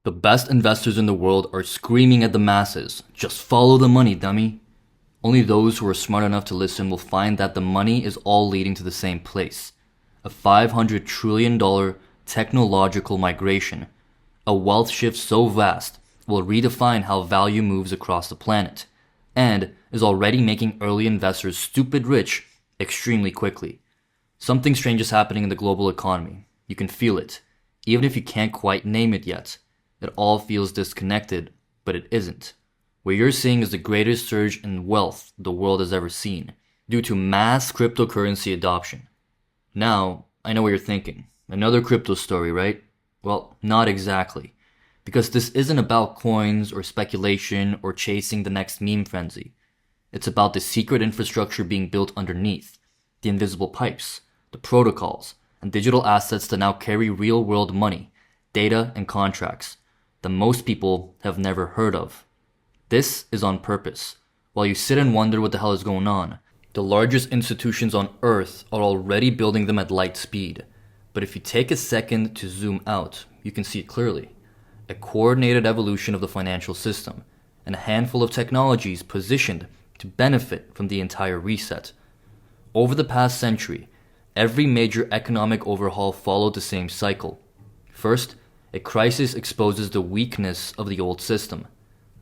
The best investors in the world are screaming at the masses, just follow the money, dummy. Only those who are smart enough to listen will find that the money is all leading to the same place. A $500 trillion technological migration. A wealth shift so vast will redefine how value moves across the planet, and is already making early investors stupid rich extremely quickly. Something strange is happening in the global economy. You can feel it, even if you can't quite name it yet. It all feels disconnected, but it isn't. What you're seeing is the greatest surge in wealth the world has ever seen, due to mass cryptocurrency adoption. Now, I know what you're thinking. Another crypto story, right? Well, not exactly. Because this isn't about coins or speculation or chasing the next meme frenzy. It's about the secret infrastructure being built underneath, the invisible pipes, the protocols, and digital assets that now carry real-world money, data, and contracts that most people have never heard of. This is on purpose. While you sit and wonder what the hell is going on, the largest institutions on Earth are already building them at light speed. But if you take a second to zoom out, you can see it clearly. A coordinated evolution of the financial system, and a handful of technologies positioned to benefit from the entire reset. Over the past century, every major economic overhaul followed the same cycle. First, a crisis exposes the weakness of the old system.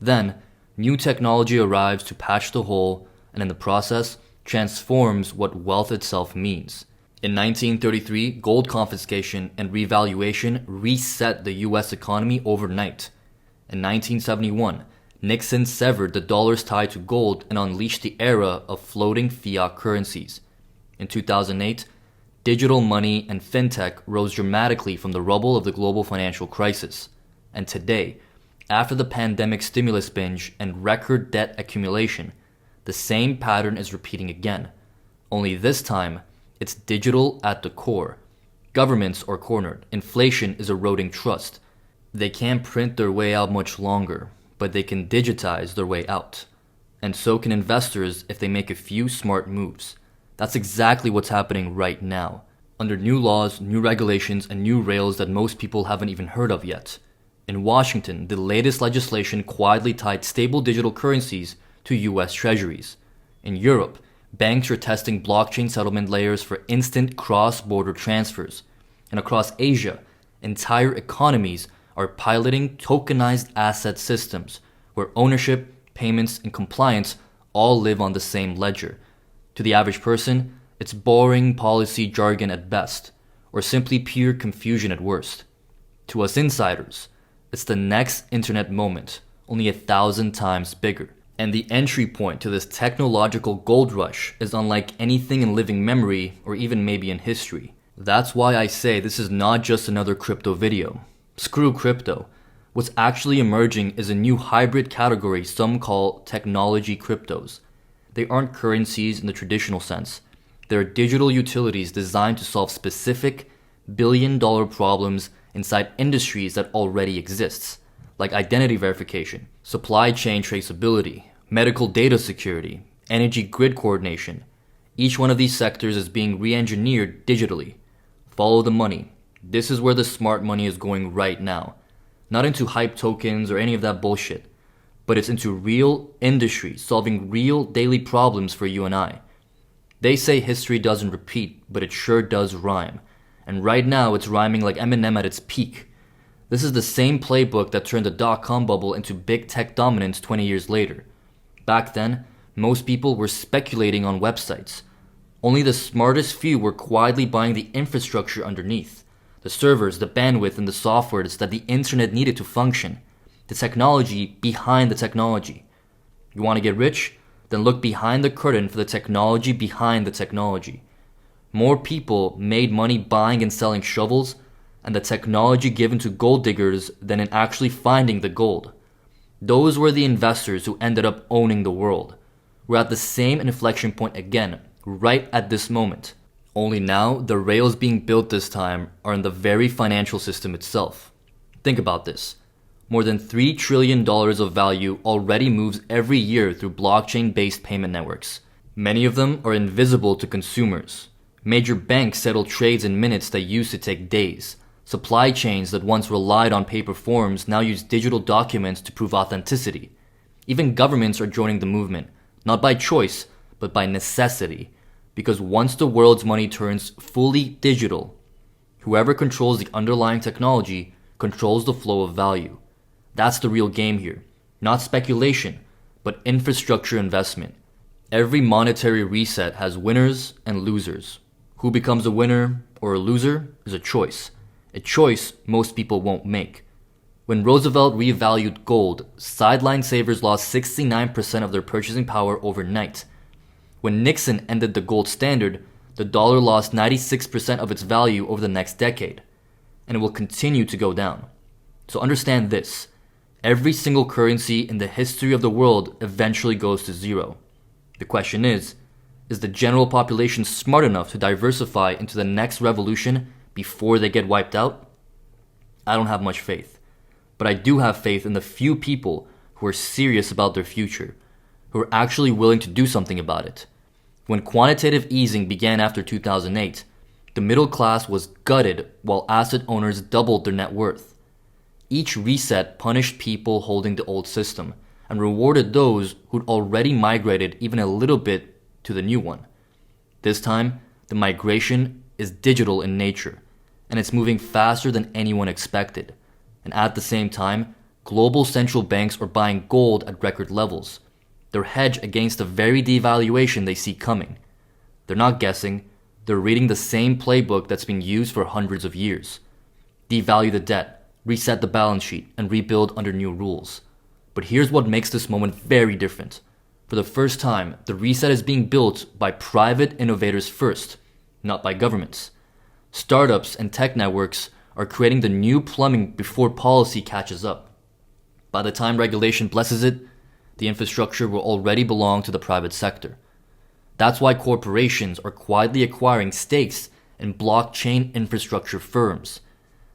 Then, new technology arrives to patch the hole, and in the process, transforms what wealth itself means. In 1933, gold confiscation and revaluation reset the US economy overnight. In 1971, Nixon severed the dollar's tie to gold and unleashed the era of floating fiat currencies. In 2008, digital money and fintech rose dramatically from the rubble of the global financial crisis. And today, after the pandemic stimulus binge and record debt accumulation, the same pattern is repeating again. Only this time, it's digital at the core. Governments are cornered. Inflation is eroding trust. They can't print their way out much longer, but they can digitize their way out. And so can investors if they make a few smart moves. That's exactly what's happening right now, under new laws, new regulations, and new rails that most people haven't even heard of yet. In Washington, the latest legislation quietly tied stable digital currencies to US treasuries. In Europe, banks are testing blockchain settlement layers for instant cross-border transfers. And across Asia, entire economies are piloting tokenized asset systems, where ownership, payments, and compliance all live on the same ledger. To the average person, it's boring policy jargon at best, or simply pure confusion at worst. To us insiders, it's the next internet moment, only 1,000 times bigger. And the entry point to this technological gold rush is unlike anything in living memory or even maybe in history. That's why I say this is not just another crypto video. Screw crypto. What's actually emerging is a new hybrid category some call technology cryptos. They aren't currencies in the traditional sense. They're digital utilities designed to solve specific billion-dollar problems inside industries that already exists, like identity verification, supply chain traceability, medical data security, energy grid coordination. Each one of these sectors is being re-engineered digitally. Follow the money. This is where the smart money is going right now. Not into hype tokens or any of that bullshit, but it's into real industry solving real daily problems for you and I. They say history doesn't repeat, but it sure does rhyme. And right now it's rhyming like Eminem at its peak. This is the same playbook that turned the dot-com bubble into big tech dominance 20 years later. Back then, most people were speculating on websites. Only the smartest few were quietly buying the infrastructure underneath. The servers, the bandwidth, and the softwares that the internet needed to function. The technology behind the technology. You want to get rich? Then look behind the curtain for the technology behind the technology. More people made money buying and selling shovels and the technology given to gold diggers than in actually finding the gold. Those were the investors who ended up owning the world. We're at the same inflection point again, right at this moment. Only now, the rails being built this time are in the very financial system itself. Think about this. More than $3 trillion of value already moves every year through blockchain-based payment networks. Many of them are invisible to consumers. Major banks settle trades in minutes that used to take days. Supply chains that once relied on paper forms now use digital documents to prove authenticity. Even governments are joining the movement, not by choice, but by necessity. Because once the world's money turns fully digital, whoever controls the underlying technology controls the flow of value. That's the real game here. Not speculation, but infrastructure investment. Every monetary reset has winners and losers. Who becomes a winner or a loser is a choice most people won't make. When Roosevelt revalued gold, sideline savers lost 69% of their purchasing power overnight. When Nixon ended the gold standard, the dollar lost 96% of its value over the next decade, and it will continue to go down. So understand this. Every single currency in the history of the world eventually goes to zero. The question is the general population smart enough to diversify into the next revolution before they get wiped out? I don't have much faith. But I do have faith in the few people who are serious about their future, who are actually willing to do something about it. When quantitative easing began after 2008, the middle class was gutted while asset owners doubled their net worth. Each reset punished people holding the old system and rewarded those who'd already migrated even a little bit to the new one. This time, the migration is digital in nature, and it's moving faster than anyone expected. And at the same time, global central banks are buying gold at record levels. They're hedged against the very devaluation they see coming. They're not guessing, they're reading the same playbook that's been used for hundreds of years. Devalue the debt, reset the balance sheet, and rebuild under new rules. But here's what makes this moment very different. For the first time, the reset is being built by private innovators first, not by governments. Startups and tech networks are creating the new plumbing before policy catches up. By the time regulation blesses it, the infrastructure will already belong to the private sector. That's why corporations are quietly acquiring stakes in blockchain infrastructure firms.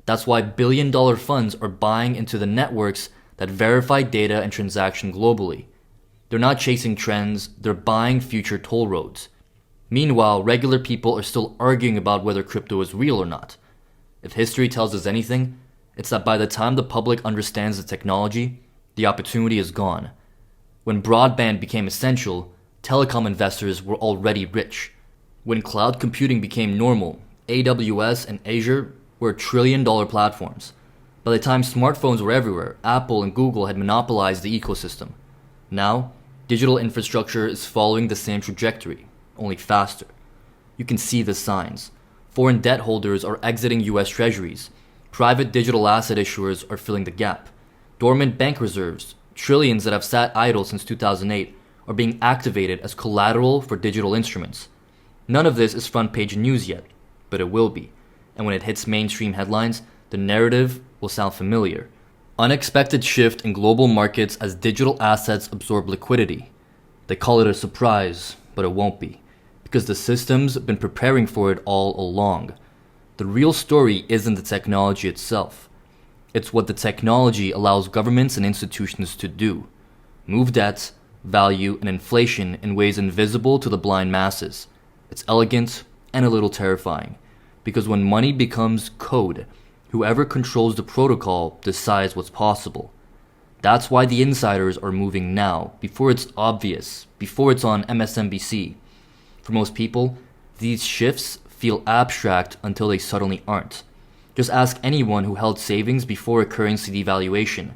That's why billion-dollar funds are buying into the networks that verify data and transaction globally. They're not chasing trends, they're buying future toll roads. Meanwhile, regular people are still arguing about whether crypto is real or not. If history tells us anything, it's that by the time the public understands the technology, the opportunity is gone. When broadband became essential, telecom investors were already rich. When cloud computing became normal, AWS and Azure were trillion-dollar platforms. By the time smartphones were everywhere, Apple and Google had monopolized the ecosystem. Now, digital infrastructure is following the same trajectory, only faster. You can see the signs. Foreign debt holders are exiting US treasuries. Private digital asset issuers are filling the gap. Dormant bank reserves, trillions that have sat idle since 2008, are being activated as collateral for digital instruments. None of this is front page news yet, but it will be. And when it hits mainstream headlines, the narrative will sound familiar. Unexpected shift in global markets as digital assets absorb liquidity. They call it a surprise, but it won't be, because the system's been preparing for it all along. The real story isn't the technology itself. It's what the technology allows governments and institutions to do. Move debt, value, and inflation in ways invisible to the blind masses. It's elegant and a little terrifying, because when money becomes code, whoever controls the protocol decides what's possible. That's why the insiders are moving now, before it's obvious, before it's on MSNBC. For most people, these shifts feel abstract until they suddenly aren't. Just ask anyone who held savings before a currency devaluation.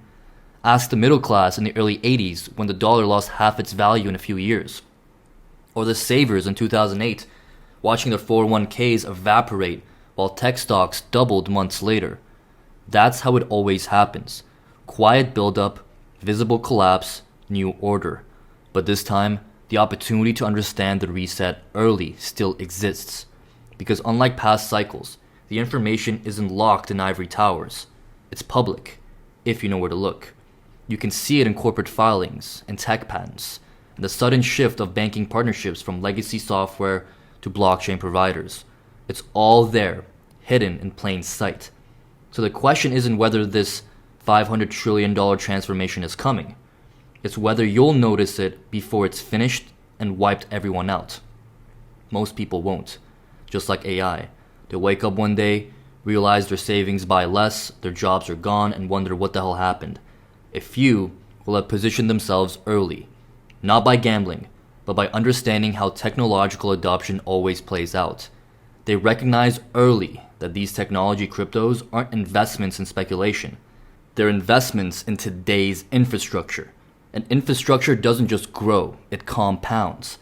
Ask the middle class in the early 80s when the dollar lost half its value in a few years. Or the savers in 2008, watching their 401ks evaporate while tech stocks doubled months later. That's how it always happens. Quiet buildup, visible collapse, new order. But this time, the opportunity to understand the reset early still exists. Because unlike past cycles, the information isn't locked in ivory towers. It's public, if you know where to look. You can see it in corporate filings and tech patents, and the sudden shift of banking partnerships from legacy software to blockchain providers. It's all there, hidden in plain sight. So the question isn't whether this $500 trillion transformation is coming. It's whether you'll notice it before it's finished and wiped everyone out. Most people won't. Just like AI. They'll wake up one day, realize their savings buy less, their jobs are gone, and wonder what the hell happened. A few will have positioned themselves early, not by gambling, but by understanding how technological adoption always plays out. They recognize early that these technology cryptos aren't investments in speculation. They're investments in today's infrastructure. And infrastructure doesn't just grow, it compounds.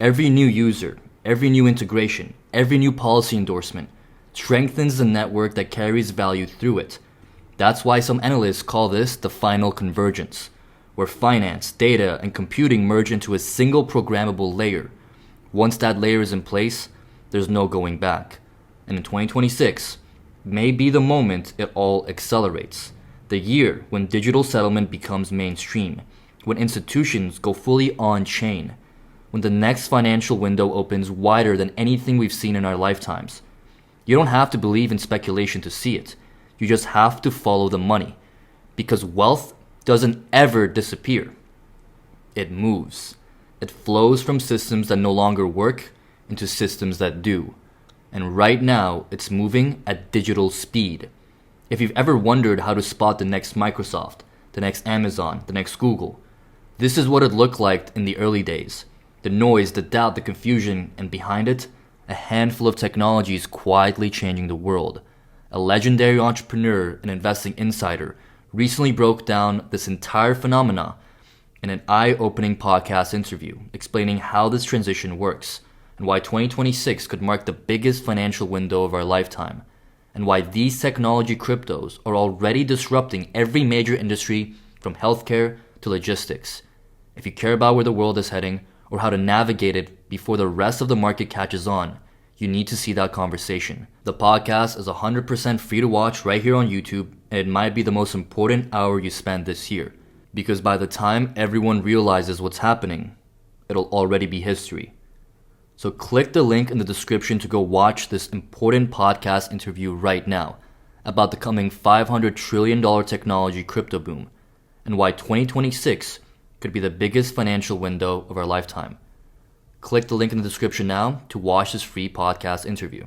Every new user, every new integration, every new policy endorsement strengthens the network that carries value through it. That's why some analysts call this the final convergence, where finance, data, and computing merge into a single programmable layer. Once that layer is in place, there's no going back. And in 2026 may be the moment it all accelerates. The year when digital settlement becomes mainstream, when institutions go fully on-chain, when the next financial window opens wider than anything we've seen in our lifetimes. You don't have to believe in speculation to see it. You just have to follow the money. Because wealth doesn't ever disappear. It moves. It flows from systems that no longer work into systems that do. And right now, it's moving at digital speed. If you've ever wondered how to spot the next Microsoft, the next Amazon, the next Google, this is what it looked like in the early days. The noise, the doubt, the confusion, and behind it, a handful of technologies quietly changing the world. A legendary entrepreneur and investing insider recently broke down this entire phenomena in an eye-opening podcast interview, explaining how this transition works, and why 2026 could mark the biggest financial window of our lifetime, and why these technology cryptos are already disrupting every major industry from healthcare to logistics. If you care about where the world is heading, or how to navigate it before the rest of the market catches on, you need to see that conversation. The podcast is 100% free to watch right here on YouTube, and it might be the most important hour you spend this year. Because by the time everyone realizes what's happening, it'll already be history. So click the link in the description to go watch this important podcast interview right now about the coming $500 trillion technology crypto boom and why 2026 could be the biggest financial window of our lifetime. Click the link in the description now to watch this free podcast interview.